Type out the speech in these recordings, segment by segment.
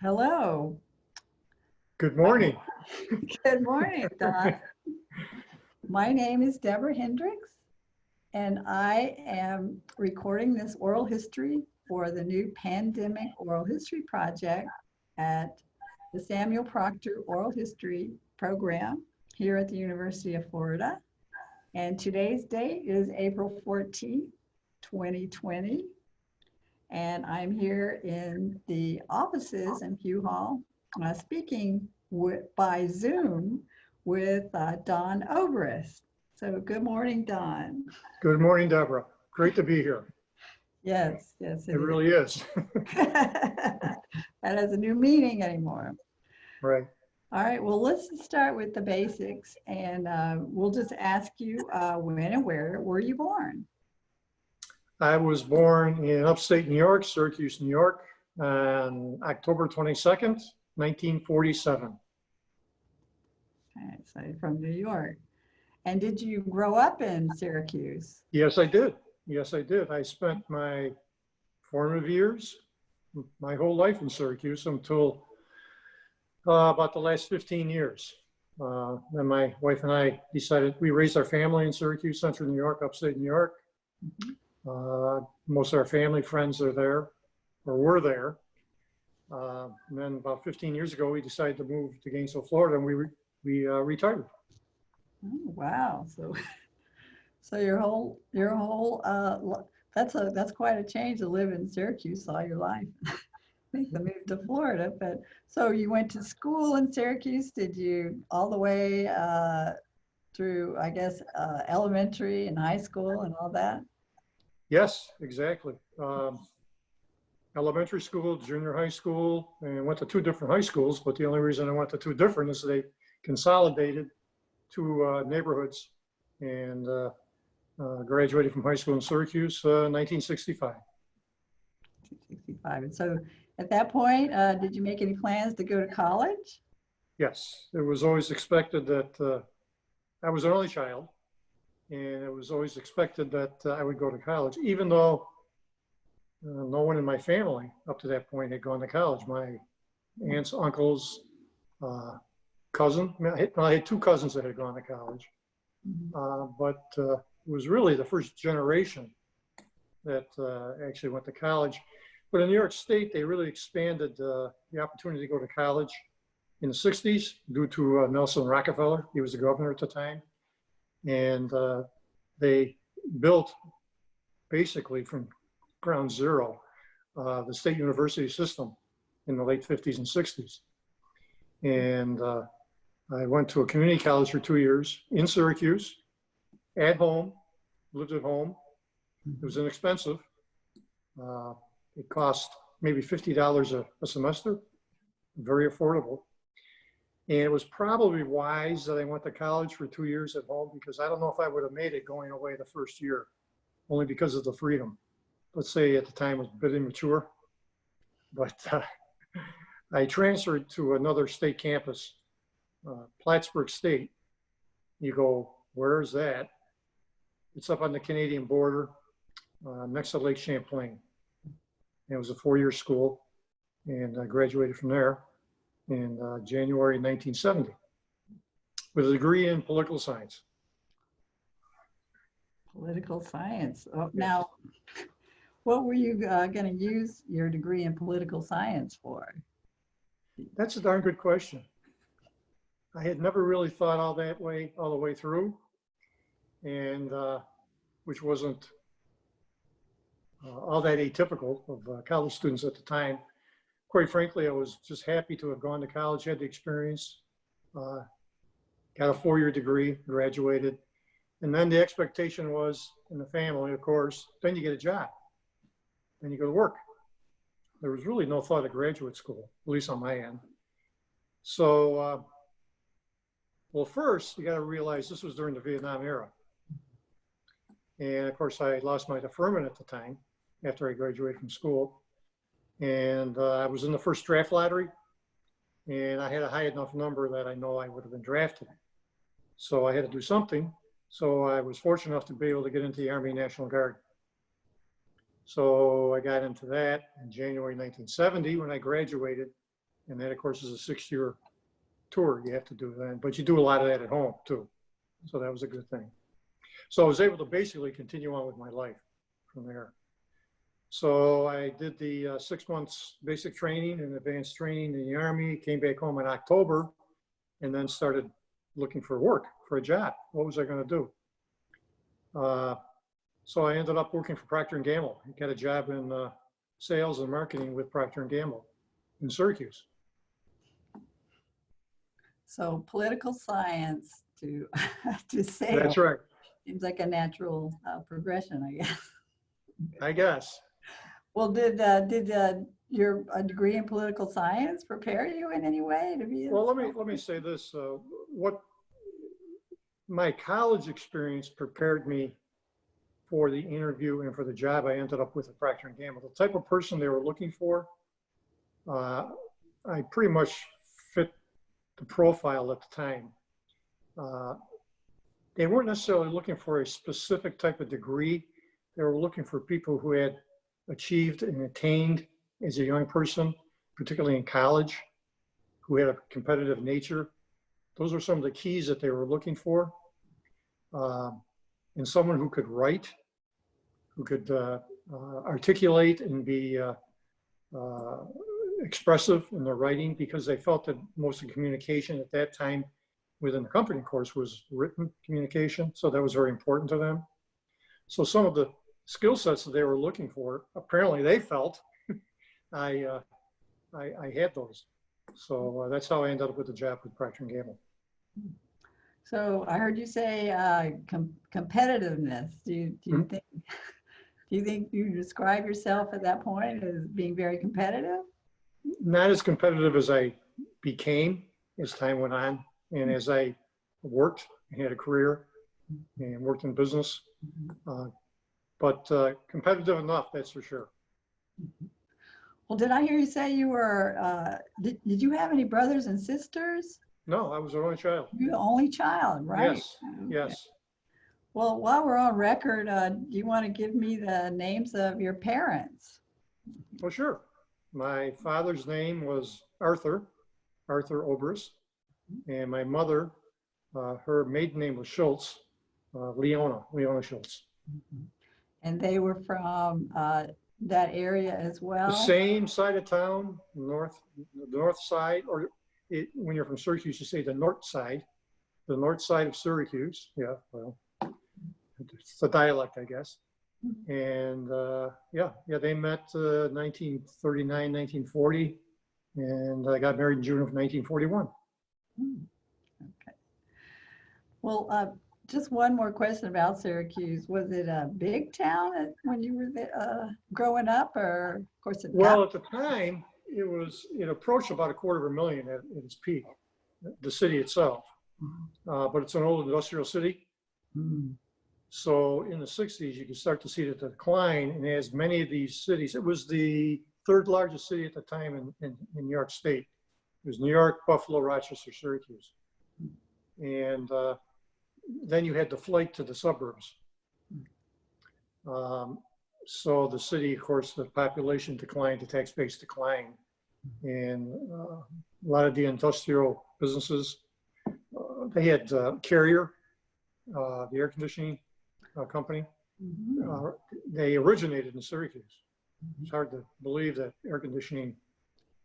Hello. Good morning. Good morning, Don. My name is Deborah Hendricks, and I am recording this oral history for the new Pandemic Oral History Project at the Samuel Proctor Oral History Program here at the University of Florida. And today's date is April 14th, 2020. And I'm here in the offices in Pugh Hall speaking by Zoom with Don Obrist. So good morning, Don. Good morning, Deborah. Great to be here. Yes, yes, It really is. That has a new meaning anymore. Right. All right, well, let's start with the basics, and we'll just ask you when and where were you born? I was born in upstate New York, Syracuse, New York, on October 22nd, 1947. Okay, so you're from New York. And did you grow up in Syracuse? Yes, I did. Yes, I did. I spent my formative years, my whole life in Syracuse until about the last 15 years. Then my wife and I decided, we raised our family in Syracuse, Central New York, upstate New York. Most of our family friends are there, or were there. And then about 15 years ago, we decided to move to Gainesville, Florida, and we retired. Oh, wow. So that's quite a change to live in Syracuse all your life. Make the move to Florida, but so you went to school in Syracuse. Did you all the way through, I guess, elementary and high school and all that? Yes, exactly. Elementary school, junior high school, and went to two different high schools, but the only reason I went to two different is they consolidated two neighborhoods, and graduated from high school in Syracuse, 1965. 65. And so at that point, did you make any plans to go to college? Yes, it was always expected that I was an only child, and it was always expected that I would go to college, even though no one in my family up to that point had gone to college. My aunts, uncles, cousin, I had two cousins that had gone to college, but it was really the first generation that actually went to college. But in New York State, they really expanded the opportunity to go to college in the 60s due to Nelson Rockefeller. He was the governor at the time. And they built basically from ground zero the state university system in the late 50s and 60s. And I went to a community college for 2 years in Syracuse, at home, lived at home. It was inexpensive. It cost maybe $50 a semester, very affordable. And it was probably wise that I went to college for 2 years at home, because I don't know if I would have made it going away the first year, only because of the freedom. Let's say at the time it was a bit immature, but I transferred to another state campus, Plattsburgh State. You go, where's that? It's up on the Canadian border, next to Lake Champlain. And it was a 4-year school, and I graduated from there in January 1970 with a degree in political science. Political science. Oh, now, what were you going to use your degree in political science for? That's a darn good question. I had never really thought all the way through, and which wasn't all that atypical of college students at the time. Quite frankly, I was just happy to have gone to college, had the experience, got a 4-year degree, graduated. And then the expectation was in the family, of course, then you get a job, then you go to work. There was really no thought of graduate school, at least on my end. So, well, first, you got to realize this was during the Vietnam era. And of course, I lost my deferment at the time after I graduated from school. And I was in the first draft lottery, and I had a high enough number that I know I would have been drafted. So I had to do something. So I was fortunate enough to be able to get into the Army National Guard. So I got into that in January 1970 when I graduated. And that, of course, is a 6-year tour you have to do then, but you do a lot of that at home too. So that was a good thing. So I was able to basically continue on with my life from there. So I did the 6 months basic training and advanced training in the Army, came back home in October, and then started looking for work, for a job. What was I going to do? So I ended up working for Proctor Gamble. I got a job in sales and marketing with Proctor Gamble in Syracuse. So political science to to sales. That's right. Seems like a natural progression, I guess. I guess. Well, did your degree in political science prepare you in any way to be? Well, let me say this. What my college experience prepared me for the interview and for the job I ended up with at Procter & Gamble. The type of person they were looking for, I pretty much fit the profile at the time. They weren't necessarily looking for a specific type of degree. They were looking for people who had achieved and attained as a young person, particularly in college, who had a competitive nature. Those were some of the keys that they were looking for. And someone who could write, who could articulate and be expressive in their writing, because they felt that most of the communication at that time within the company, of course, was written communication. So that was very important to them. So some of the skill sets that they were looking for, apparently they felt I had those. So that's how I ended up with the job with Procter & Gamble. So I heard you say competitiveness. Do you think you describe yourself at that point as being very competitive? Not as competitive as I became as time went on, and as I worked and had a career and worked in business, but competitive enough, that's for sure. Well, did I hear you say you were, did you have any brothers and sisters? No, I was the only child. You're the only child, right? Yes, Okay. yes. Well, while we're on record, do you want to give me the names of your parents? Well, sure. My father's name was Arthur Obrist, and my mother, her maiden name was Schultz, Leona Schultz. And they were from that area as well? The same side of town, the north side, or when you're from Syracuse, you say the north side of Syracuse. Yeah, well, it's a dialect, I guess. And yeah, they met 1939, 1940, and I got married in June of 1941. Okay. Well, just one more question about Syracuse. Was it a big town when you were there, growing up, or of course it Well, at the time, it approached about 250,000 at its peak, the city itself. But it's an old industrial city. So in the 60s, you could start to see the decline, and as many of these cities, it was the third largest city at the time in New York State. It was New York, Buffalo, Rochester, Syracuse. And then you had the flight to the suburbs. So the city, of course, the population declined, the tax base declined, and a lot of the industrial businesses, they had Carrier, the air conditioning company. They originated in Syracuse. It's hard to believe that air conditioning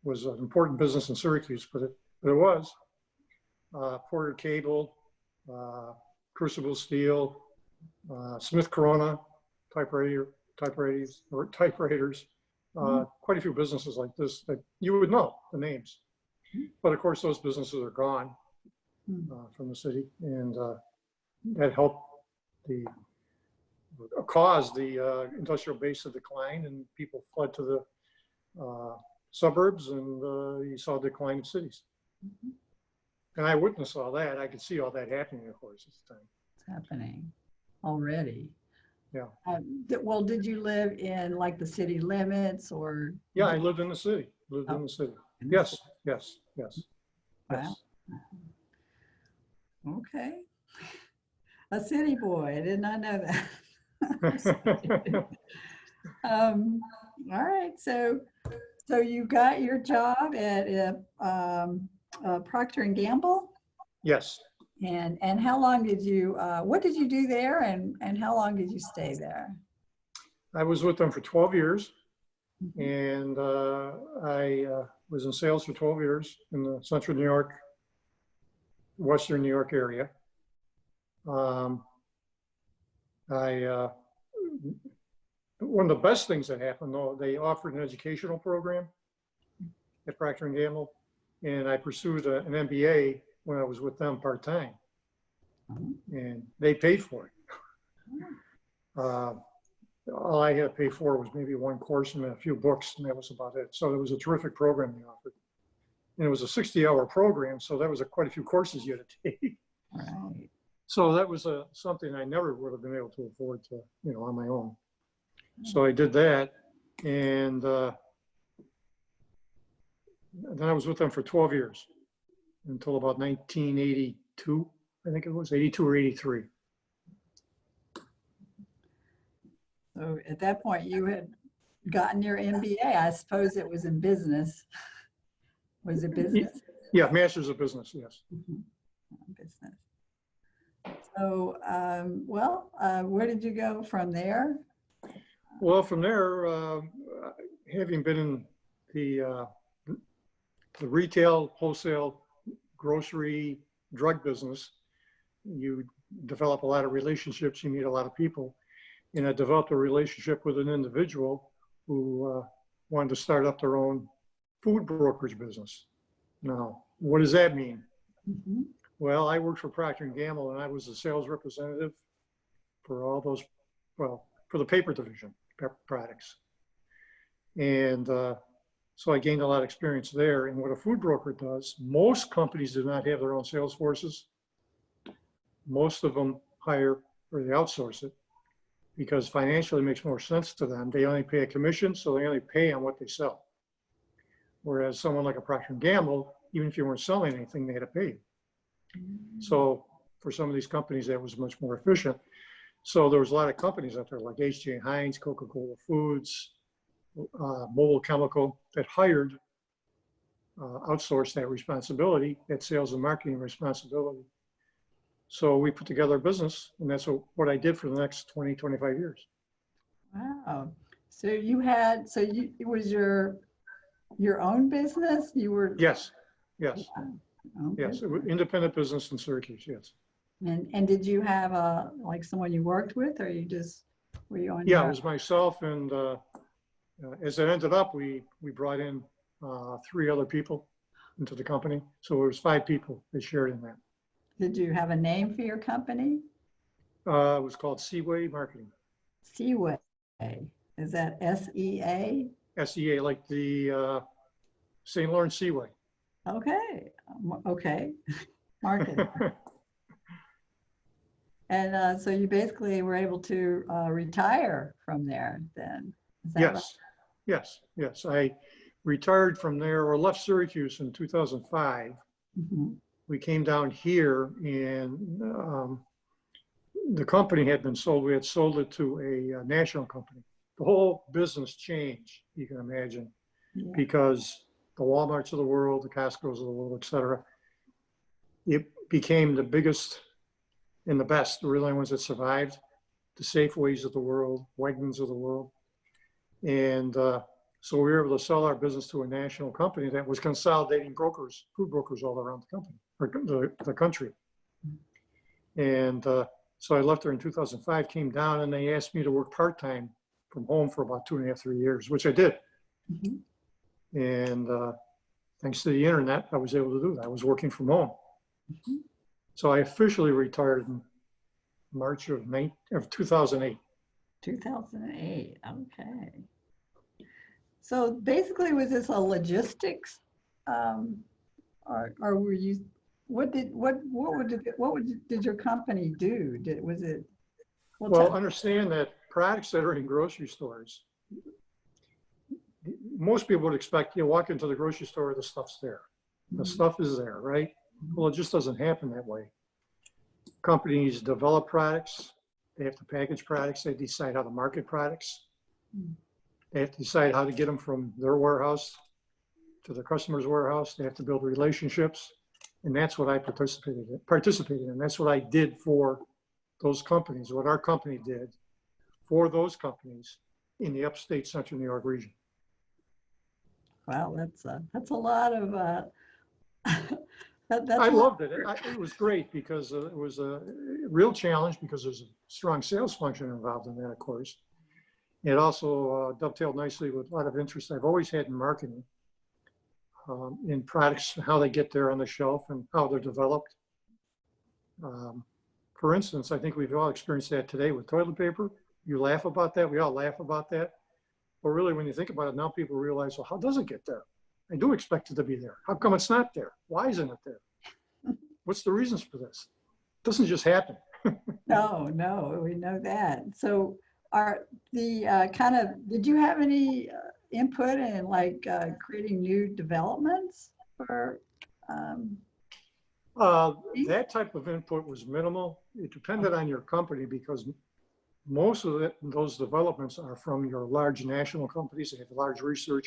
was an important business in Syracuse, but it was. Porter Cable, Crucible Steel, Smith Corona typewriters, quite a few businesses like this that you would know the names. But of course, those businesses are gone from the city, and that helped caused the industrial base to decline, and people fled to the suburbs, and you saw a decline in cities. And I witnessed all that. I could see all that happening, of course, at the time. It's happening already. Yeah. Well, did you live in like the city limits, or? Yeah, I lived in the city. In the city. Yes. Wow. Okay. A city boy. I did not know that. All right. So So you got your job at Procter and Gamble, Yes. and how long did you? What did you do there, and how long did you stay there? I was with them for 12 years, Mhm. and I was in sales for 12 years in the central New York, western New York area. Um, I one of the best things that happened, though, they offered an educational program at Procter and Gamble, and I pursued an MBA when I was with them part-time, and they paid for it. Uh, all I had to pay for was maybe one course and a few books, and that was about it. So it was a terrific program they offered. And it was a 60-hour program, so that was quite a few courses you had to take. Right. So that was something I never would have been able to afford to, on my own. So I did that, and then I was with them for 12 years until about 1982, I think it was, 82 or 83. So at that point, you had gotten your MBA. I suppose it was in business. Was it business? Yeah, Masters of Business, yes. Mhm. Business. So, where did you go from there? Well, from there, having been in the retail, wholesale, grocery, drug business, you develop a lot of relationships, you meet a lot of people. And I developed a relationship with an individual who wanted to start up their own food brokerage business. Now, what does that mean? Mhm. Well, I worked for Procter & Gamble, and I was the sales representative for all those, for the paper division products. And so I gained a lot of experience there. And what a food broker does, most companies do not have their own sales forces. Most of them hire or they outsource it because financially it makes more sense to them. They only pay a commission, so they only pay on what they sell. Whereas someone like a Procter & Gamble, even if you weren't selling anything, they had to pay you. So for some of these companies, that was much more efficient. So there was a lot of companies out there like H.J. Heinz, Coca-Cola Foods, Mobile Chemical that hired, outsourced that responsibility, that sales and marketing responsibility. So we put together a business, and that's what I did for the next 20, 25 years. Wow. So it was your own business? You were. Yes, yes, Own yes. It was business. independent business in Syracuse, yes. And did you have like someone you worked with, or were you on Yeah, your it own? was myself, and as it ended up, we brought in 3 other people into the company. So it was 5 people that shared in that. Did you have a name for your company? It was called Seaway Marketing. Seaway. Is that SEA? SEA, like the St. Lawrence Seaway. Okay. Okay. Marketing. And so you basically were able to retire from there then. Is that right? Yes. I retired from there or left Syracuse in 2005. Mhm. We came down here, and the company had been sold. We had sold it to a national company. The whole business changed, you can imagine, Yeah. because the Walmarts of the world, the Costco's of the world, et cetera, it became the biggest and the best, the only ones that survived, the Safeways of the world, Wegmans of the world. And so we were able to sell our business to a national company that was consolidating brokers, food brokers all around the company, or the country. And so I left there in 2005, came down, and they asked me to work part-time from home for about 2.5, 3 years, which I did. Mhm. And thanks to the internet, I was able to do that. I was working from home. Mhm. So I officially retired in March of 2008. 2008. Okay. So basically, was this a logistics, or were you? Did your company do? Was it? Well, understand that products that are in grocery stores, most people would expect you walk into the grocery store, the stuff's there. The stuff is there, right? Well, it just doesn't happen that way. Companies develop products, they have to package products, they decide how to market products. They have to decide how to get them from their warehouse to the customer's warehouse. They have to build relationships. And that's what I participated in. That's what I did for those companies, what our company did for those companies in the upstate central New York region. Wow, that's a lot of I loved it. It was great because it was a real challenge because there's a strong sales function involved in that, of course. It also dovetailed nicely with a lot of interest I've always had in marketing, in products, how they get there on the shelf and how they're developed. For instance, I think we've all experienced that today with toilet paper. You laugh about that. We all laugh about that. But really, when you think about it, now people realize, well, how does it get there? I do expect it to be there. How come it's not there? Why isn't it there? What's the reasons for this? It doesn't just happen. No, we know that. So are the did you have any input in like creating new developments for that type of input was minimal. It depended on your company because most of those developments are from your large national companies. They have large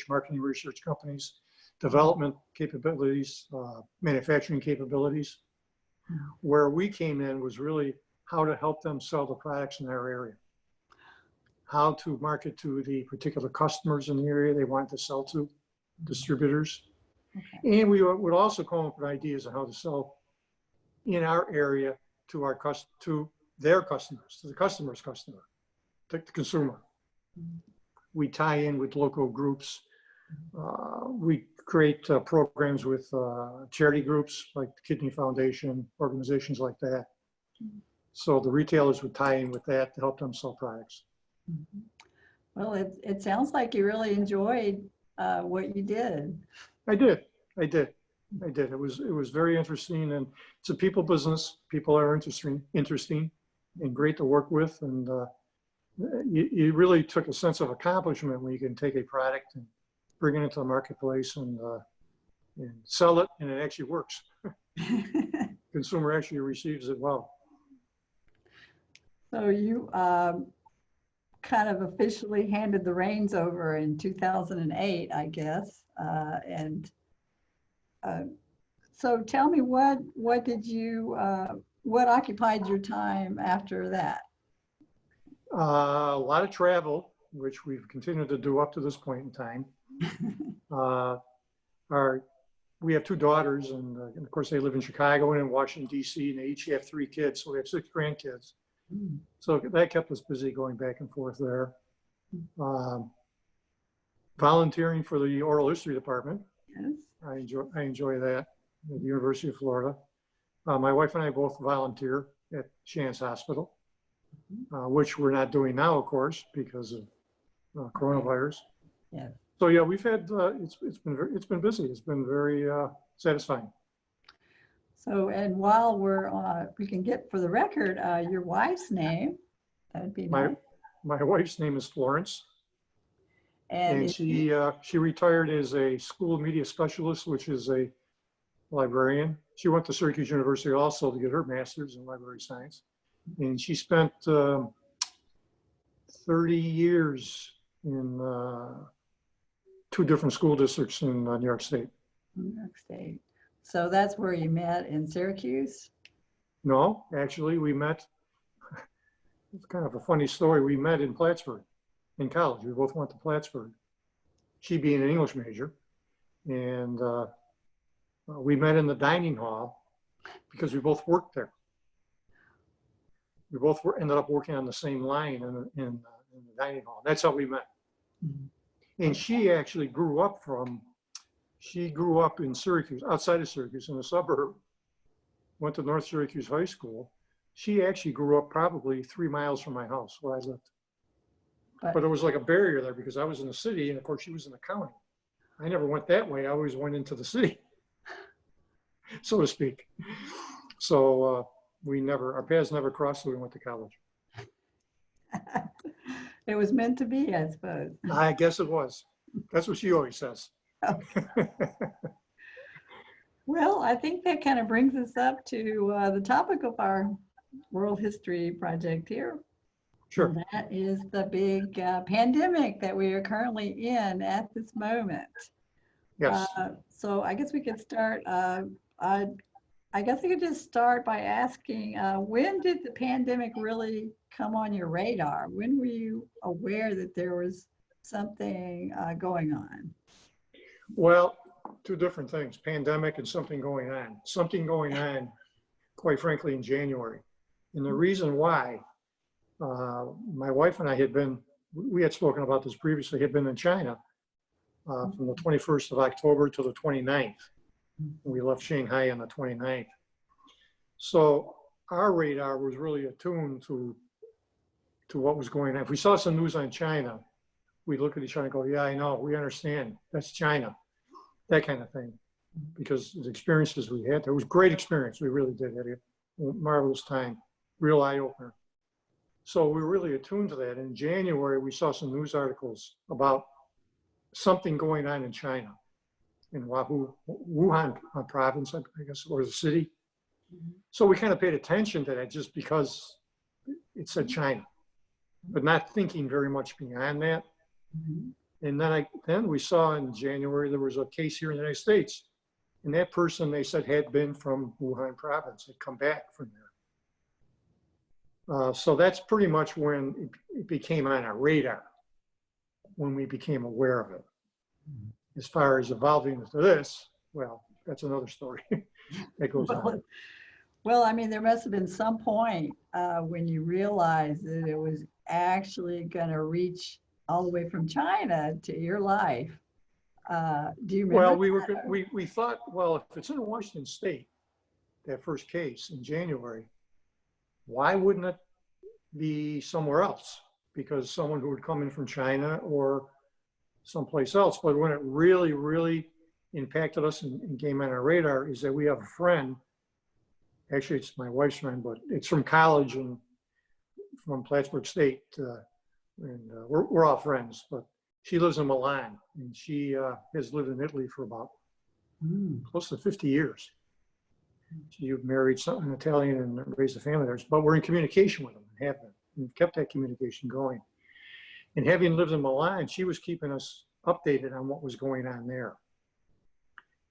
marketing research companies, development capabilities, manufacturing capabilities. Where we came in was really how to help them sell the products in their area, how to market to the particular customers in the area they wanted to sell to, distributors. Okay. And we would also come up with ideas on how to sell in our area to their customers, to the customer's customer, to the consumer. We tie in with local groups. We create programs with charity groups like the Kidney Foundation, organizations like that. So the retailers would tie in with that to help them sell products. Well, it sounds like you really enjoyed what you did. I did. It was very interesting, and it's a people business. People are interesting and great to work with, and you really took a sense of accomplishment when you can take a product and bring it into the marketplace and sell it, and it actually works. Consumer actually receives it well. So you kind of officially handed the reins over in 2008, I guess, so tell me what occupied your time after that? A lot of travel, which we've continued to do up to this point in time. We have two daughters, and of course they live in Chicago and in Washington, D.C., and they each have 3 kids, so we have 6 grandkids. So that kept us busy going back and forth there. Volunteering for the oral history department. Yes. I enjoy that at the University of Florida. My wife and I both volunteer at Shands Hospital, which we're not doing now, of course, because of coronavirus. Yeah. So yeah, we've had it's been busy. It's been very satisfying. So, and while we can get for the record your wife's name. That'd be nice. My wife's name is Florence. And she retired as a school media specialist, which is a librarian. She went to Syracuse University also to get her master's in library science. And she spent 30 years in 2 different school districts in New York State. New York State. So that's where you met, in Syracuse? No, actually we met, it's kind of a funny story. We met in Plattsburgh in college. We both went to Plattsburgh, she being an English major. And we met in the dining hall because we both worked there. We both ended up working on the same line in the dining hall. That's how we met. And she actually grew up in Syracuse, outside of Syracuse, in a suburb, went to North Syracuse High School. She actually grew up probably 3 miles from my house where I lived. But there was like a barrier there because I was in the city, and of course she was in the county. I never went that way. I always went into the city, so to speak. So our paths never crossed, so we went to college. It was meant to be, I suppose. I guess it was. That's what she always says. Well, I think that kind of brings us up to the topic of our world history project here. Sure. And that is the big pandemic that we are currently in at this moment. Yes. So I guess we could start. I guess we could just start by asking, when did the pandemic really come on your radar? When were you aware that there was something going on? Well, two different things, pandemic and something going on. Something going on, quite frankly, in January. And the reason why, my wife and I we had spoken about this previously, had been in China from the 21st of October to the 29th. We left Shanghai on the 29th. So our radar was really attuned to what was going on. If we saw some news on China, we'd look at each other and go, yeah, I know, we understand, that's China, that kind of thing. Because the experiences we had, there was great experience, we really did have a marvelous time, real eye-opener. So we were really attuned to that. In January, we saw some news articles about something going on in China, in Wuhan province, I guess, or the city. So we kind of paid attention to that just because it said China, but not thinking very much beyond that. And then we saw in January, there was a case here in the United States. And that person, they said, had been from Wuhan province, had come back from there. So that's pretty much when it became on our radar, when we became aware of it. As far as evolving into this, well, that's another story that goes on. Well, I mean, there must have been some point when you realized that it was actually going to reach all the way from China to your life. Do you remember? Well, we thought, well, if it's in Washington State, that first case in January, why wouldn't it be somewhere else? Because someone who would come in from China or someplace else. But when it really, really impacted us and came on our radar is that we have a friend, actually it's my wife's friend, but it's from college and from Plattsburgh State. And we're all friends, but she lives in Milan and she has lived in Italy for about close to 50 years. She married an Italian and raised a family there, but we're in communication with them and have been. We've kept that communication going. And having lived in Milan, she was keeping us updated on what was going on there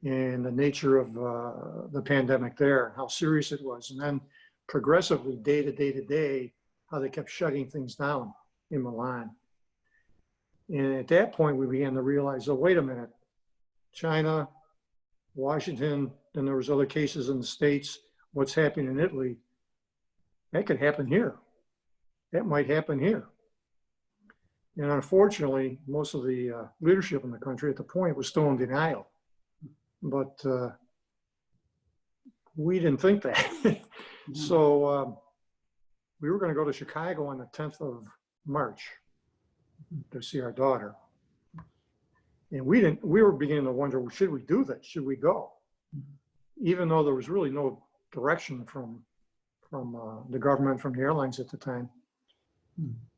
and the nature of the pandemic there, how serious it was. And then progressively, day to day to day, how they kept shutting things down in Milan. And at that point, we began to realize, oh, wait a minute, China, Washington, then there was other cases in the States, what's happening in Italy, that could happen here. That might happen here. And unfortunately, most of the leadership in the country at the point was still in denial. But we didn't think that. So we were going to go to Chicago on the 10th of March to see our daughter. And we were beginning to wonder, well, should we do this? Should we go? Even though there was really no direction from the government, from the airlines at the time.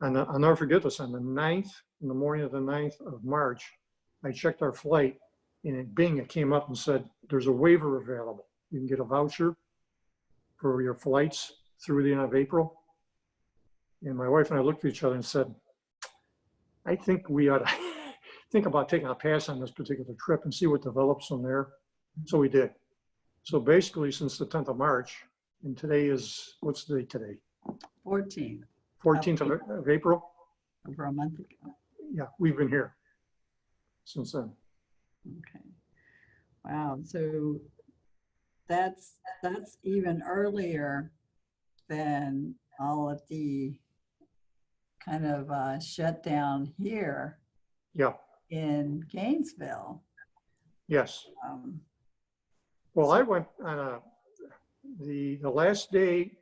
And I'll never forget this, on the 9th, in the morning of the 9th of March, I checked our flight and it came up and said, there's a waiver available. You can get a voucher for your flights through the end of April. And my wife and I looked at each other and said, I think we ought to think about taking a pass on this particular trip and see what develops from there. So we did. So basically since the 10th of March, and today is, what's the date today? 14th. 14th of April? Over a month ago. Yeah, we've been here since then. Okay. Wow. So that's even earlier than all of the kind of shutdown here. Yeah. In Gainesville. Yes. Well, I went on the last day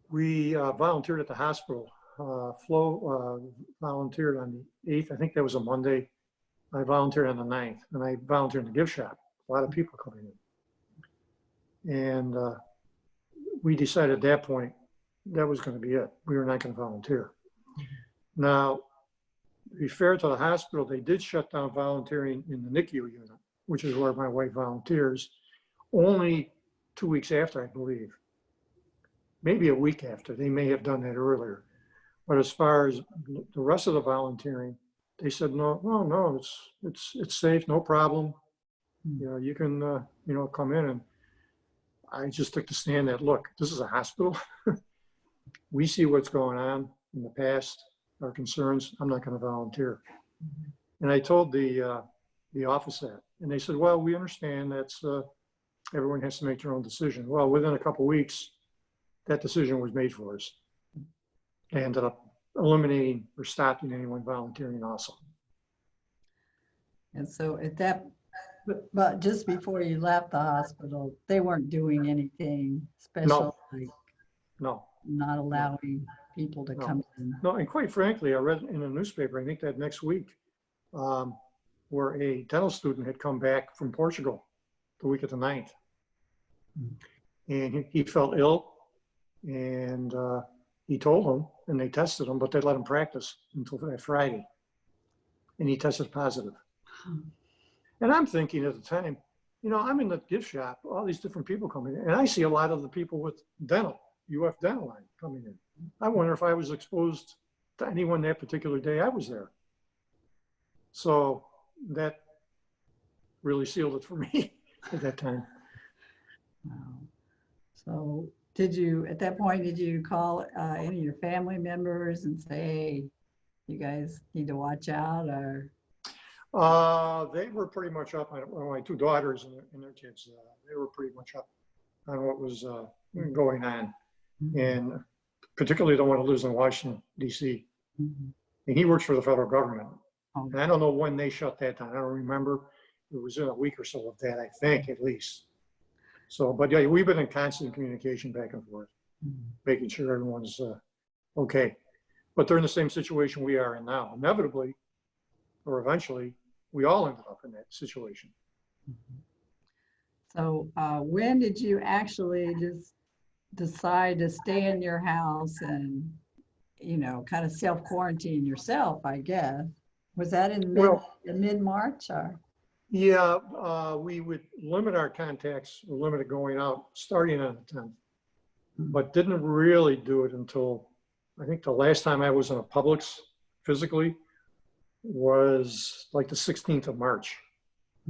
we volunteered at the hospital. Flo volunteered on the 8th. I think that was a Monday. I volunteered on the 9th, and I volunteered in the gift shop. A lot of people coming in. And we decided at that point that was going to be it. We were not going to volunteer. Now, to be fair to the hospital, they did shut down volunteering in the NICU unit, which is where my wife volunteers, only 2 weeks after, I believe. Maybe a week after. They may have done that earlier. But as far as the rest of the volunteering, they said, no, it's safe, no problem. You know, you can, you know, come in. And I just took the stand that, look, this is a hospital. We see what's going on in the past, our concerns. I'm not going to volunteer. And I told the office that, and they said, well, we understand that's, everyone has to make their own decision. Well, within a couple of weeks, that decision was made for us. They ended up eliminating or stopping anyone volunteering also. And so at that, but just before you left the hospital, they weren't doing anything special, like No, not allowing people to No. come in. no, and quite frankly, I read in a newspaper, I think that next week, where a dental student had come back from Portugal the week of the 9th. And he felt ill, and he told them, and they tested him, but they let him practice until that Friday. And he tested positive. And I'm thinking at the time, you know, I'm in the gift shop, all these different people coming in, and I see a lot of the people with dental, UF dental line coming in. I wonder if I was exposed to anyone that particular day I was there. So that really sealed it for me at that time. Wow. So did you, at that point, did you call any of your family members and say, hey, you guys need to watch out, or? They were pretty much up on, well, my two daughters and their kids, they were pretty much up on what was going on. And particularly the one who lives in Washington, D.C. And he works for the federal government. And I don't know when they shut that down. I don't remember. It was in a week or so of that, I think, at least. So, but yeah, we've been in constant communication back and forth, making sure everyone's okay. But they're in the same situation we are in now. Inevitably, or eventually, we all ended up in that situation. So when did you actually just decide to stay in your house and, you know, kind of self-quarantine yourself, I guess? Was that in mid-March or? Yeah, we would limit our contacts, or limit it going out starting on the 10th, but didn't really do it until, I think the last time I was in a Publix physically was like the 16th of March.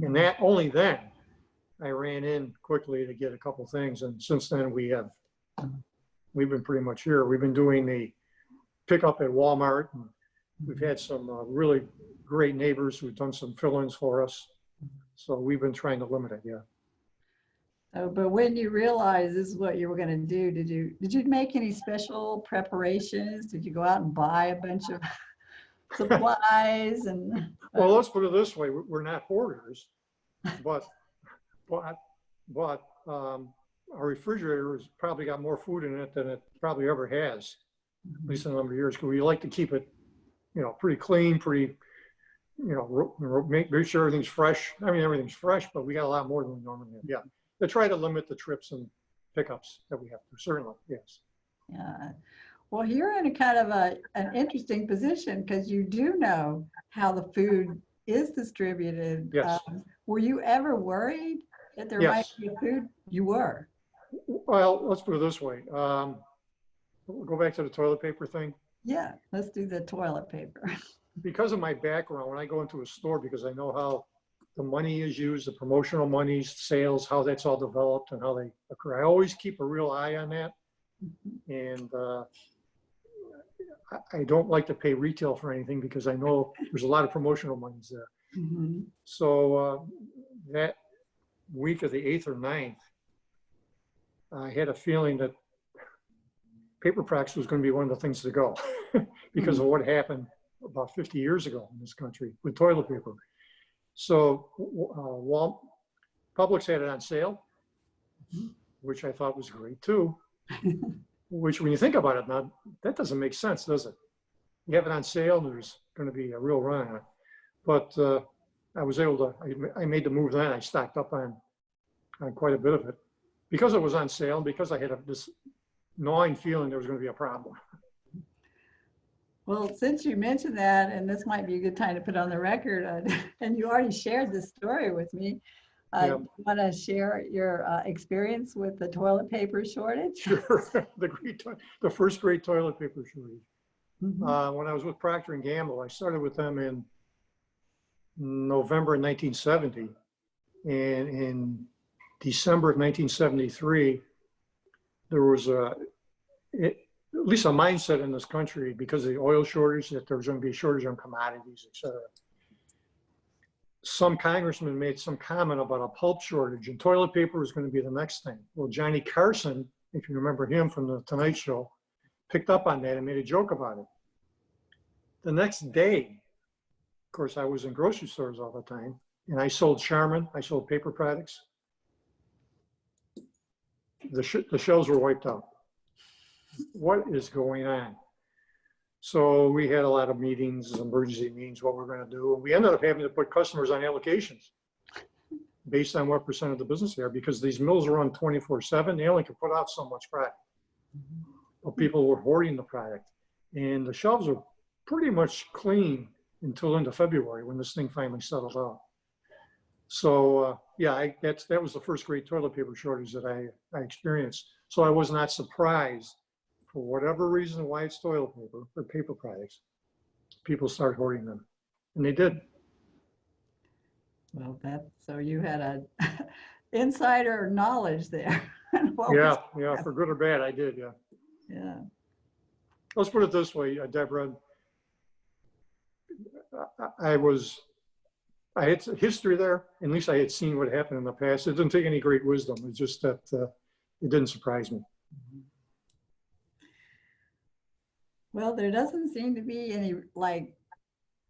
And that only then I ran in quickly to get a couple things. And since then we've been pretty much here. We've been doing the pickup at Walmart, and we've had some really great neighbors who've done some fill-ins for us. So we've been trying to limit it, yeah. So, but when you realized this is what you were going to do, did you make any special preparations? Did you go out and buy a bunch of supplies? And well, let's put it this way: we're not hoarders, but our refrigerator has probably got more food in it than it probably ever has, at least in a number of years. Because we like to keep it, you know, pretty clean, pretty. You know, make sure everything's fresh. I mean, everything's fresh, but we got a lot more than we normally have. Yeah, to try to limit the trips and pickups that we have to. Certainly, yes. Yeah. Well, you're in a kind of an interesting position because you do know how the food is distributed. Yes. Were you ever worried that there might be food? You were. Well, let's put it this way. We'll go back to the toilet paper thing. Yeah, let's do the toilet paper. Because of my background, when I go into a store, because I know how the money is used, the promotional monies, sales, how that's all developed and how they occur, I always keep a real eye on that. And I don't like to pay retail for anything because I know there's a lot of promotional monies there. So that week of the 8th or 9th, I had a feeling that paper products was going to be one of the things to go because of what happened about 50 years ago in this country with toilet paper. So Publix had it on sale, which I thought was great too. Which when you think about it now, that doesn't make sense, does it? You have it on sale, there's going to be a real run on it. But I was able to, I made the move then, I stocked up on quite a bit of it. Because it was on sale, because I had this gnawing feeling there was going to be a problem. Well, since you mentioned that, and this might be a good time to put on the record, and you already shared this story with me, you want to share your experience with the toilet paper shortage? Sure, the first great toilet paper shortage. When I was with Proctor Gamble, I started with them in November 1970. And in December of 1973, there was at least a mindset in this country because of the oil shortage that there was going to be a shortage on commodities, et cetera. Some congressman made some comment about a pulp shortage and toilet paper was going to be the next thing. Well, Johnny Carson, if you remember him from the Tonight Show, picked up on that and made a joke about it. The next day, of course, I was in grocery stores all the time, and I sold Charmin, I sold paper products. The shelves were wiped out. What is going on? So we had a lot of meetings, emergency meetings, what we're going to do. We ended up having to put customers on allocations based on what percent of the business they are, because these mills run 24/7. They only can put out so much product. But people were hoarding the product. And the shelves were pretty much clean until into February when this thing finally settled out. So yeah, that was the first great toilet paper shortage that I experienced. So I was not surprised, for whatever reason why it's toilet paper or paper products, people start hoarding them. And they did. Well, so you had a insider knowledge there. Yeah, for good or bad, I did, yeah. Yeah. Let's put it this way, Deborah. I had history there. At least I had seen what happened in the past. It didn't take any great wisdom. It's just that it didn't surprise me. Well, there doesn't seem to be any like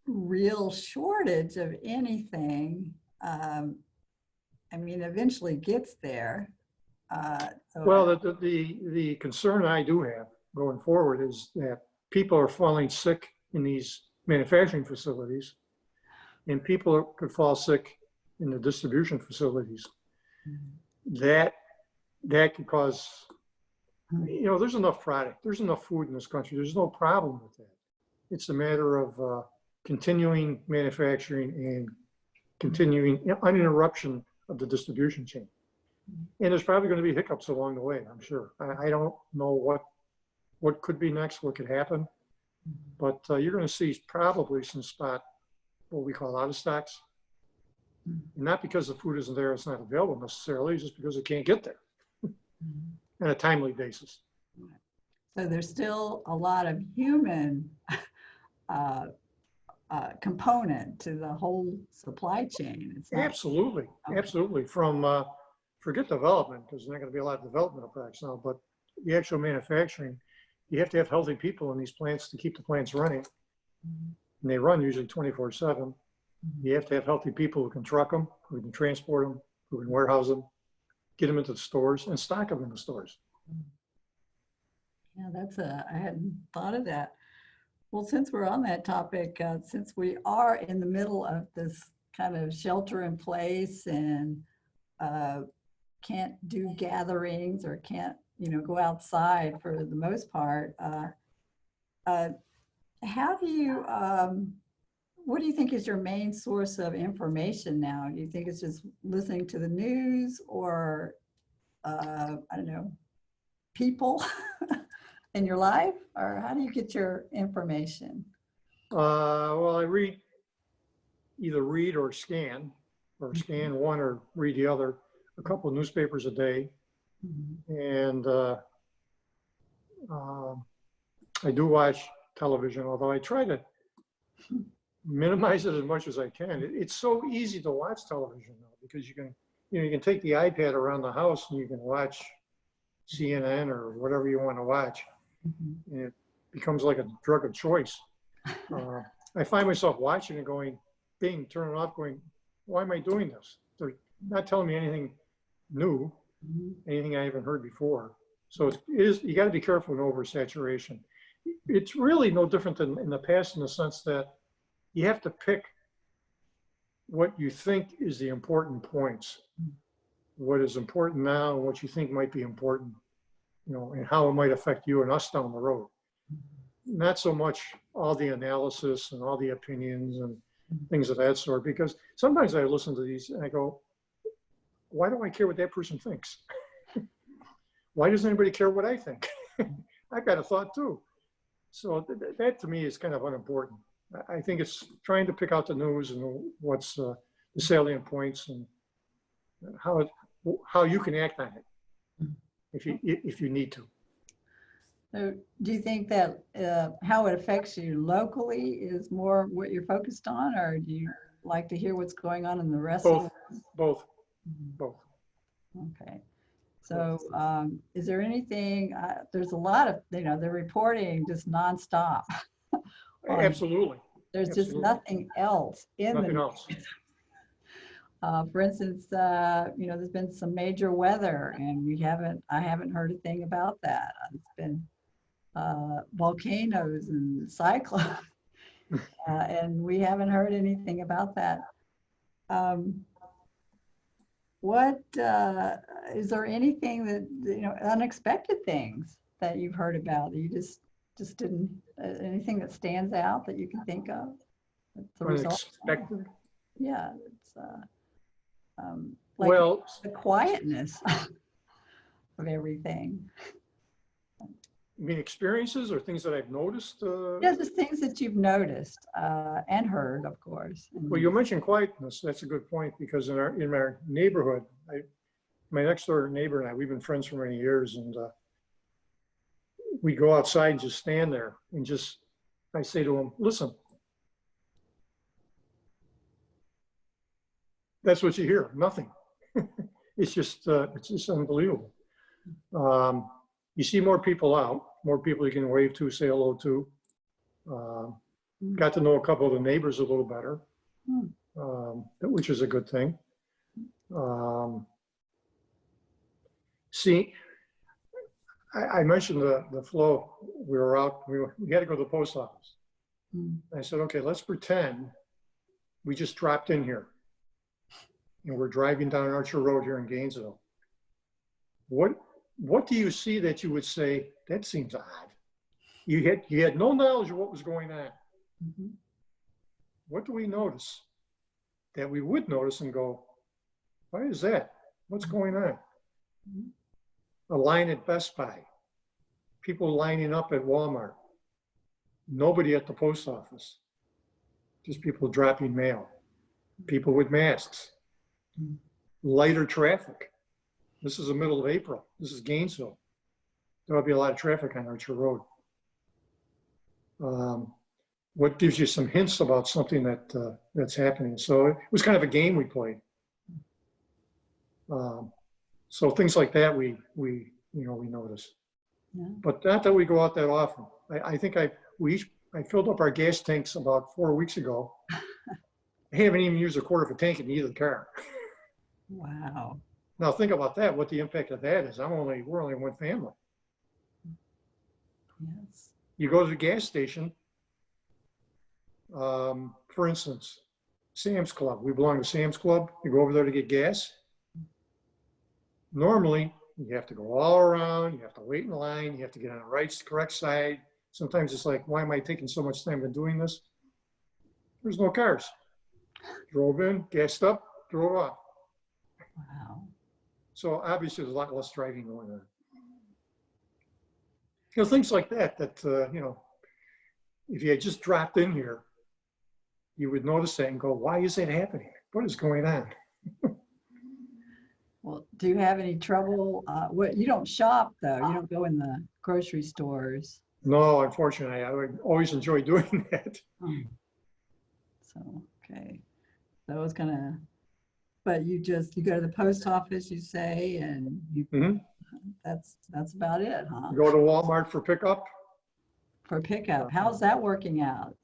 real shortage of anything. I mean, eventually gets there. Well, the concern I do have going forward is that people are falling sick in these manufacturing facilities, and people could fall sick in the distribution facilities. That could cause, there's enough product, there's enough food in this country, there's no problem with that. It's a matter of continuing manufacturing and continuing uninterruption of the distribution chain. And there's probably going to be hiccups along the way, I'm sure. I don't know what could be next, what could happen, but you're going to see probably some spot, what we call out of stocks. And not because the food isn't there, it's not available necessarily, just because it can't get there on a timely basis. So there's still a lot of human component to the whole supply chain. It's not, absolutely, absolutely. From forget development, because there's not going to be a lot of development of products now, but the actual manufacturing, you have to have healthy people in these plants to keep the plants running. And they run usually 24/7. You have to have healthy people who can truck them, who can transport them, who can warehouse them, get them into the stores, and stock them in the stores. Yeah, I hadn't thought of that. Well, since we're on that topic, since we are in the middle of this kind of shelter in place and can't do gatherings or can't, go outside for the most part, how do you, what do you think is your main source of information now? Do you think it's just listening to the news or, I don't know, people in your life? Or how do you get your information? Well, I either read or scan one or read the other, a couple of newspapers a day. And I do watch television, although I try to minimize it as much as I can. It's so easy to watch television now because you can take the iPad around the house and you can watch CNN or whatever you want to watch. And it becomes like a drug of choice. I find myself watching and going, bing, turn it off, going, why am I doing this? They're not telling me anything new, anything I haven't heard before. So you got to be careful in oversaturation. It's really no different than in the past in the sense that you have to pick what you think is the important points, what is important now and what you think might be important, and how it might affect you and us down the road. Not so much all the analysis and all the opinions and things of that sort, because sometimes I listen to these and I go, why do I care what that person thinks? Why doesn't anybody care what I think? I've got a thought too. So that to me is kind of unimportant. I think it's trying to pick out the news and what's the salient points and how you can act on it if you need to. So do you think that how it affects you locally is more what you're focused on, or do you like to hear what's going on in the rest of the Both. Okay. So is there anything, there's a lot of, they're reporting just nonstop. Absolutely. There's just nothing else in Nothing else. For instance, there's been some major weather and I haven't heard a thing about that. It's been volcanoes and cyclones and we haven't heard anything about that. What is there anything that, unexpected things that you've heard about that you just didn't, anything that stands out that you can think of? That's the result. Unexpected? Yeah, it's like the quietness of everything. You mean experiences or things that I've noticed? Yeah, just things that you've noticed and heard, of course. Well, you mentioned quietness. That's a good point because in our neighborhood, my next door neighbor and I, we've been friends for many years, and we go outside and just stand there and I say to him, listen, that's what you hear, nothing. It's just unbelievable. You see more people out, more people you can wave to, say hello to. Got to know a couple of the neighbors a little better, which is a good thing. See, I mentioned the flow. We were out, we had to go to the post office. I said, okay, let's pretend we just dropped in here and we're driving down Archer Road here in Gainesville. What do you see that you would say, that seems odd? You had no knowledge of what was going on. What do we notice that we would notice and go, why is that? What's going on? A line at Best Buy, people lining up at Walmart, nobody at the post office, just people dropping mail, people with masks, lighter traffic. This is the middle of April. This is Gainesville. There'll be a lot of traffic on Archer Road. What gives you some hints about something that's happening? So it was kind of a game we played. So things like that we notice. Yeah. But not that we go out that often. I think I filled up our gas tanks about 4 weeks ago. I haven't even used a quarter of a tank in either car. Wow. Now think about that, what the impact of that is. We're only one family. Yes. You go to the gas station, for instance, Sam's Club. We belong to Sam's Club. You go over there to get gas. Normally, you have to go all around, you have to wait in line, you have to get on the correct side. Sometimes it's like, why am I taking so much time in doing this? There's no cars. Drove in, gassed up, drove off. Wow. So obviously there's a lot less driving going on. Things like that, if you had just dropped in here, you would notice that and go, why is that happening? What is going on? Well, do you have any trouble? You don't shop though. You don't go in the grocery stores. No, unfortunately, I would always enjoy doing that. So, okay. That was but you go to the post office, you say, and that's about it, huh? Go to Walmart for pickup. For pickup. How's that working out?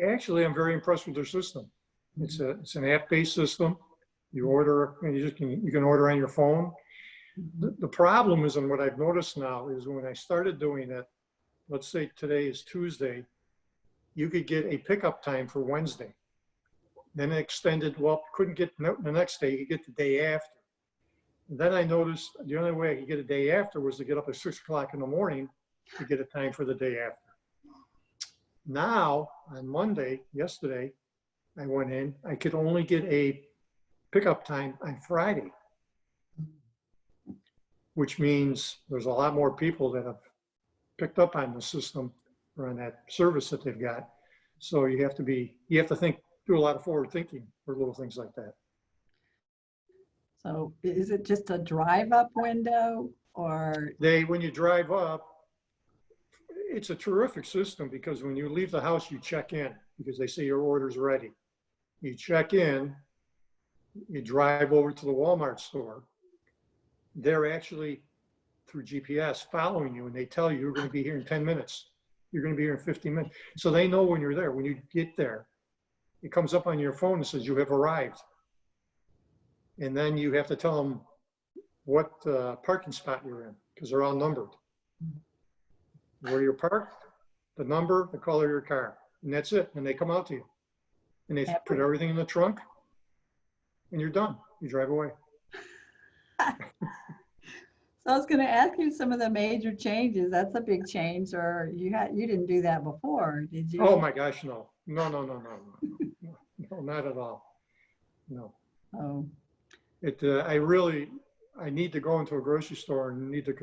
Actually, I'm very impressed with their system. It's an app-based system. You order, and you can order on your phone. The problem is, and what I've noticed now is when I started doing it, let's say today is Tuesday, you could get a pickup time for Wednesday. Then it extended, couldn't get the next day, you could get the day after. And then I noticed the only way I could get a day after was to get up at 6 o'clock in the morning to get a time for the day after. Now, on Monday, yesterday, I went in, I could only get a pickup time on Friday, which means there's a lot more people that have picked up on the system or on that service that they've got. So you have to think, do a lot of forward thinking for little things like that. So is it just a drive-up window or? When you drive up, it's a terrific system because when you leave the house, you check in because they say your order's ready. You check in, you drive over to the Walmart store. They're actually, through GPS, following you, and they tell you you're going to be here in 10 minutes. You're going to be here in 15 minutes. So they know when you're there. When you get there, it comes up on your phone and says you have arrived. And then you have to tell them what parking spot you're in because they're all numbered. Where you're parked, the number, the color of your car, and that's it. And they come out to you. And they put everything in the trunk, and you're done. You drive away. So I was going to ask you some of the major changes. That's a big change, or you didn't do that before, did you? Oh my gosh, no, no, not at all. No. Oh. I need to go into a grocery store and need to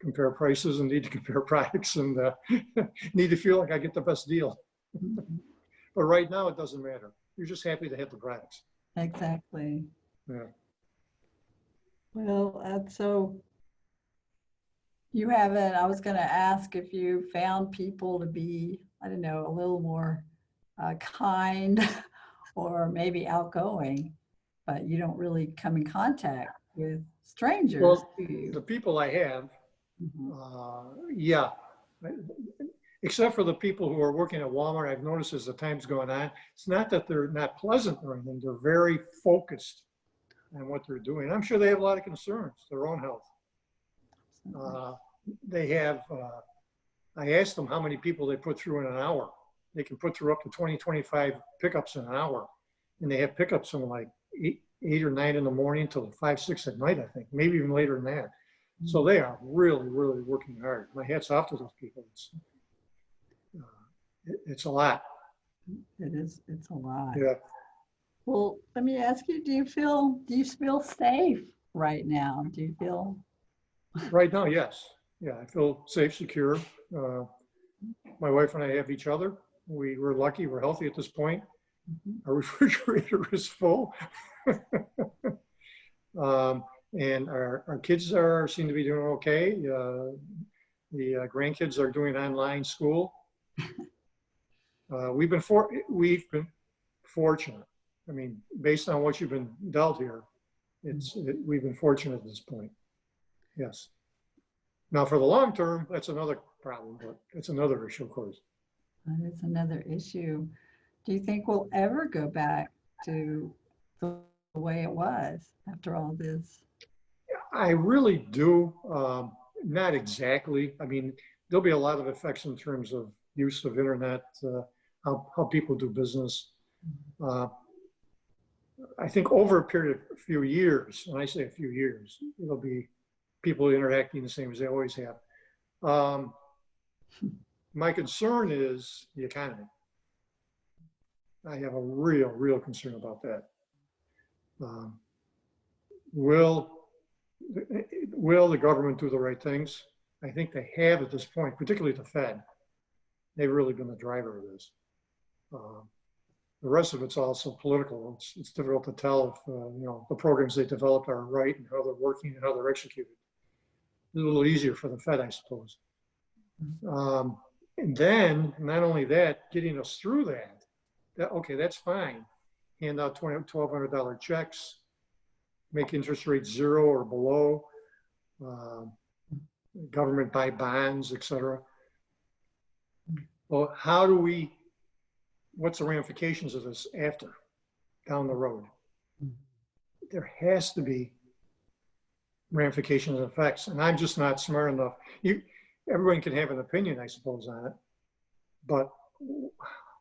compare prices and need to compare products and need to feel like I get the best deal. But right now, it doesn't matter. You're just happy to have the products. Exactly. Yeah. Well, so you haven't, I was going to ask if you found people to be, I don't know, a little more kind or maybe outgoing, but you don't really come in contact with strangers. Well, do you? the people I have, yeah. Except for the people who are working at Walmart, I've noticed as the time's going on, it's not that they're not pleasant or anything. They're very focused on what they're doing. I'm sure they have a lot of concerns, their own health. I asked them how many people they put through in an hour. They can put through up to 20, 25 pickups in an hour. And they have pickups from like 8 or 9 in the morning till 5, 6 at night, I think, maybe even later than that. So they are really, really working hard. My hat's off to those people. It's a lot. It is, it's a lot. Yeah. Well, let me ask you, do you feel safe right now? Do you feel? Right now, yes. Yeah, I feel safe, secure. My wife and I have each other. We're lucky. We're healthy at this point. Our refrigerator is full. And our kids seem to be doing okay. The grandkids are doing online school. We've been fortunate. I mean, based on what you've been dealt here, we've been fortunate at this point. Yes. Now, for the long term, that's another problem, but it's another issue, of course. That is another issue. Do you think we'll ever go back to the way it was after all this? I really do. Not exactly. I mean, there'll be a lot of effects in terms of use of internet, how people do business. I think over a period of a few years, when I say a few years, it'll be people interacting the same as they always have. My concern is the economy. I have a real concern about that. Will the government do the right things? I think they have at this point, particularly the Fed. They've really been the driver of this. The rest of it's also political. It's difficult to tell if the programs they developed are right and how they're working and how they're executed. It's a little easier for the Fed, I suppose. And then, not only that, getting us through that, okay, that's fine. Hand out $1,200 checks, make interest rates 0 or below, government buy bonds, etc. Well, what's the ramifications of this after, down the road? There has to be ramifications and effects, and I'm just not smart enough. Everyone can have an opinion, I suppose, on it, but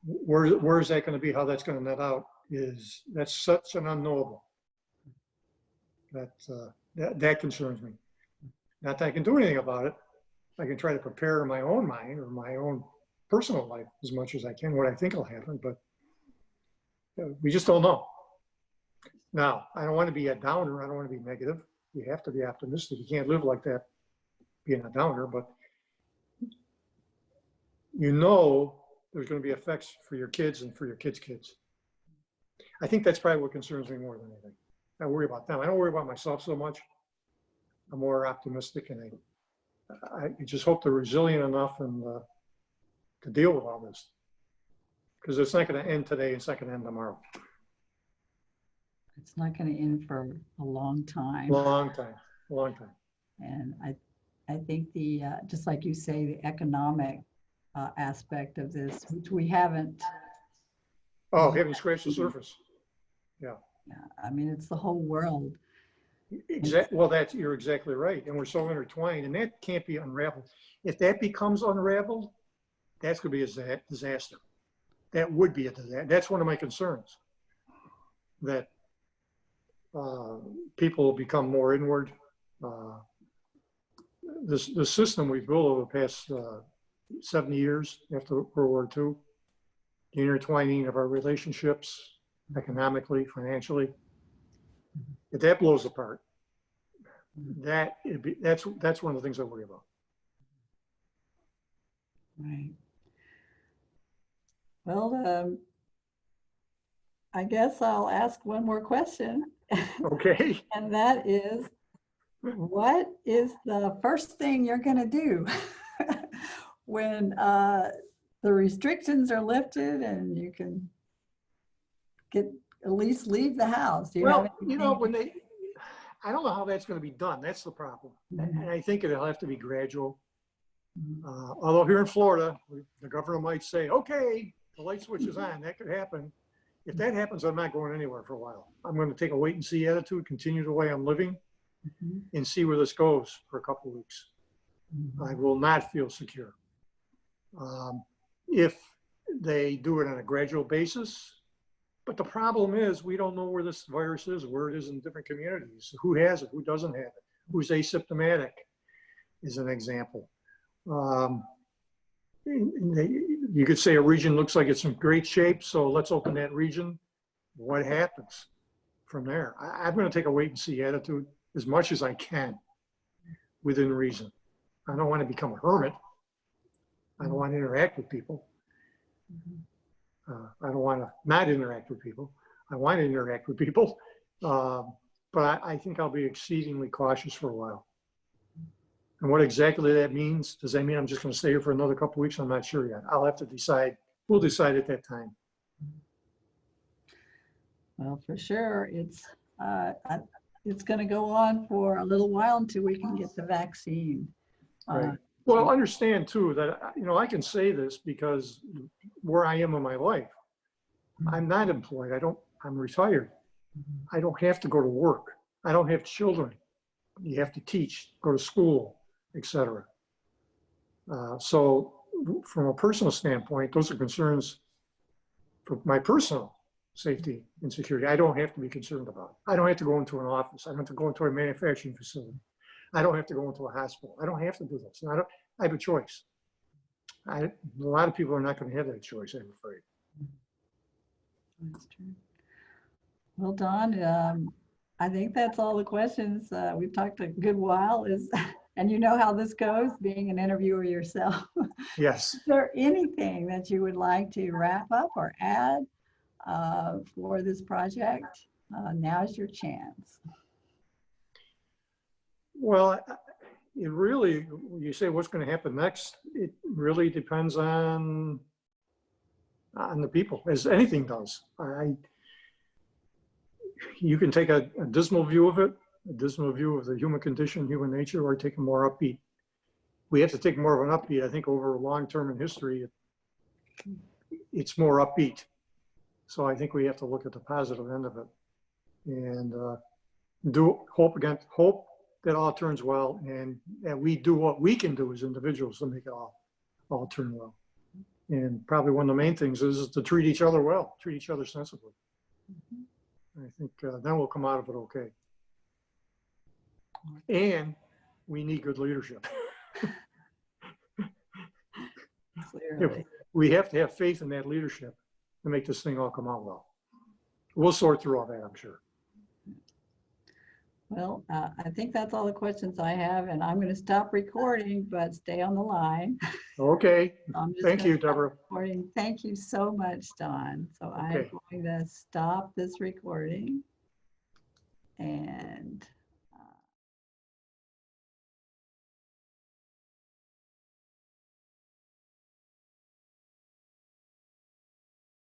where is that going to be? How that's going to net out that's such an unknowable. That concerns me. Not that I can do anything about it. I can try to prepare my own mind or my own personal life as much as I can, what I think will happen, but we just don't know. Now, I don't want to be a downer. I don't want to be negative. You have to be optimistic. You can't live like that, being a downer, but you know there's going to be effects for your kids and for your kids' kids. I think that's probably what concerns me more than anything. I worry about them. I don't worry about myself so much. I'm more optimistic, and I just hope they're resilient enough and to deal with all this, because it's not going to end today. It's not going to end tomorrow. It's not going to end for a long time. Long time. And I think just like you say, the economic aspect of this, which we haven't. Oh, haven't scratched the surface. Yeah. Yeah, I mean, it's the whole world. Well, you're exactly right. And we're so intertwined, and that can't be unraveled. If that becomes unraveled, that's going to be a disaster. That would be a disaster. That's one of my concerns, that people will become more inward. The system we've built over the past 70 years after World War II, the intertwining of our relationships, economically, financially, if that blows apart, that's one of the things I worry about. Right. Well, I guess I'll ask one more question. Okay. And that is, what is the first thing you're going to do when the restrictions are lifted and you can at least leave the house? Well, I don't know how that's going to be done. That's the problem. And I think it'll have to be gradual. Although here in Florida, the governor might say, okay, the light switch is on. That could happen. If that happens, I'm not going anywhere for a while. I'm going to take a wait and see attitude, continue the way I'm living, and see where this goes for a couple of weeks. I will not feel secure. If they do it on a gradual basis, but the problem is we don't know where this virus is, where it is in different communities, who has it, who doesn't have it, who's asymptomatic is an example. You could say a region looks like it's in great shape, so let's open that region. What happens from there? I'm going to take a wait and see attitude as much as I can within reason. I don't want to become a hermit. I don't want to interact with people. I don't want to not interact with people. I want to interact with people. But I think I'll be exceedingly cautious for a while. And what exactly that means, does that mean I'm just going to stay here for another couple of weeks? I'm not sure yet. I'll have to decide. We'll decide at that time. Well, for sure, it's going to go on for a little while until we can get the vaccine. Right. Well, understand too that I can say this because where I am in my life, I'm not employed. I'm retired. I don't have to go to work. I don't have children. You have to teach, go to school, etc. So from a personal standpoint, those are concerns for my personal safety and security. I don't have to be concerned about. I don't have to go into an office. I don't have to go into a manufacturing facility. I don't have to go into a hospital. I don't have to do this. I have a choice. A lot of people are not going to have that choice, I'm afraid. That's true. Well, Don, I think that's all the questions. We've talked a good while. And you know how this goes, being an interviewer yourself. Yes. Is there anything that you would like to wrap up or add for this project? Now's your chance. Well, it really, you say what's going to happen next, it really depends on the people, as anything does. You can take a dismal view of it, a dismal view of the human condition, human nature, or take a more upbeat. We have to take more of an upbeat. I think over long term in history, it's more upbeat. So I think we have to look at the positive end of it and hope that all turns well, and that we do what we can do as individuals to make it all turn well. And probably one of the main things is to treat each other well, treat each other sensibly. I think then we'll come out of it okay. And we need good leadership. Clearly. We have to have faith in that leadership to make this thing all come out well. We'll sort through all that, I'm sure. Well, I think that's all the questions I have, and I'm going to stop recording, but stay on the line. Okay, I'm just thank gonna you, stop Deborah. recording. Thank you so much, Don. So I'm Okay. going to stop this recording. And